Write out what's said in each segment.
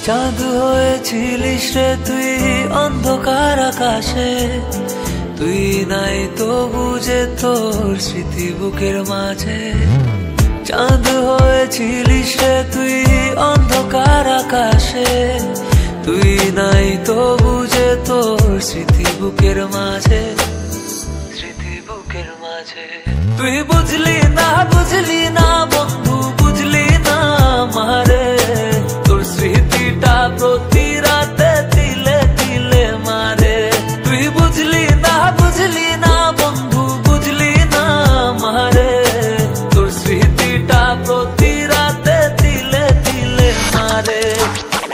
চাঁদ হয়েছিলিস রে তুই অন্ধকার আকাশে, তুই নাই তো বুঝে তোর স্মৃতি বুকের মাঝে। চাঁদ হয়েছিলিস রে তুই অন্ধকার আকাশে, তুই নাই তো বুঝে তোর স্মৃতি বুকের মাঝে, স্মৃতি বুকের মাঝে। তুই বুঝলি না বন্ধু, বুঝলি না মারে, তোর স্মৃতিটা প্রতি রাতে তিলে তিলে মারে। তুই বুঝলি না বন্ধু, বুঝলি না মারে, তোর স্মৃতিটা প্রতি রাতে তিলে তিলে মারে।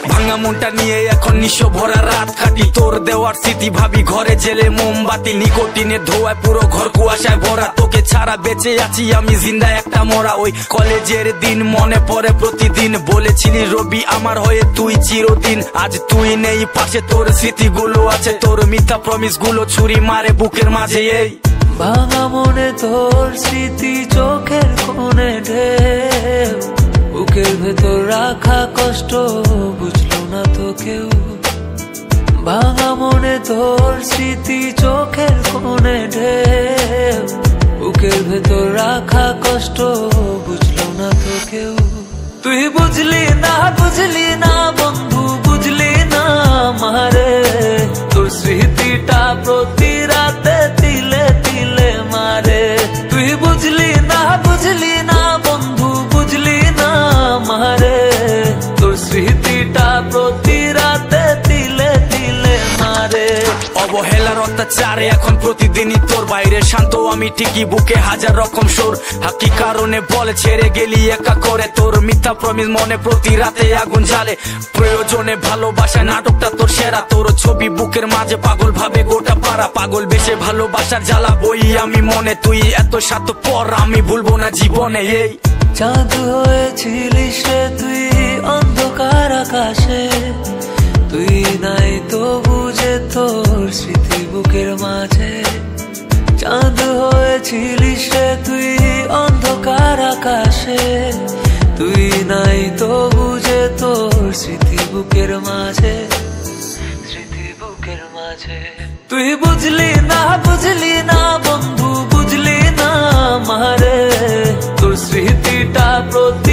ভাঙা মনটা নিয়ে এখন নিশো ভরা রাত কাটি, তোর দেওয়ার স্মৃতি ভাবি ঘরে জেলে মোমবাতি, নিকোটিনের ধোঁয়ায় পুরো ঘর কুয়াশায় ভরা। তোকে ছাড়া বেঁচে আছি আমি জিন্দা একটা মরা। ওই কলেজের দিন মনে পড়ে প্রতিদিন, বলেছিলি রবি আমার হয়ে তুই চিরদিন। আজ তুই নেই পাশে, তোর স্মৃতিগুলো আছে, তোর মিথ্যা প্রমিস গুলো ছুরি মারে বুকের মাঝে। এই ভাঙা মনে তোর স্মৃতি চোখের কোণে ঢেউ, বুকের ভেতর রাখা কষ্ট বুঝলো না তো কেউ। ভাঙা মনে তোর স্মৃতি চোখের কোণে ঢেউ, বুকের ভেতর রাখা কষ্ট বুঝলো না তো কেউ। তুই বুঝলি না বন্ধু, বুঝলি না মারে, তোর স্মৃতিটা প্রতি রাতে তিলে তিলে মারে। তুই বুঝলি না বন্ধু, বুঝলি না মারে, তোর স্মৃতিটা প্রতি রাতে তিলে তিলে মারে। অবহেলার অত্যাচারে এখন প্রতিদিনই তোর বাইরে শান্ত আমি ঠিকই, বুকে হাজার রকম সুর। হাকি কারণে বলে ছেড়ে গেলি একা করে, তোর মিথ্যা প্রমিস মনে প্রতি রাতে আগুন জ্বালে। প্রয়োজনে ভালোবাসা নাটকটা তোর সেরা, তোর ছবি বুকের মাঝে পাগল ভাবে গোটা পাড়া। পাগল বেশে ভালোবাসার জ্বালা বই আমি মনে, তুই এত স্বার্থপর আমি ভুলবো না জীবনে। এই চাঁদ হয়েছিলিস রে তুই অন্ধকার আকাশে, তুই নাই তো বুঝে তোর স্মৃতি বুকের মাঝে। চাঁদ হয়েছিলিস রে তুই অন্ধকার আকাশে, তুই নাই তো বুঝে তোর স্মৃতি বুকের মাঝে, স্মৃতি বুকের মাঝে। তুই বুঝলি না বন্ধু, বুঝলি না মারে, তোর স্মৃতিটা প্রতি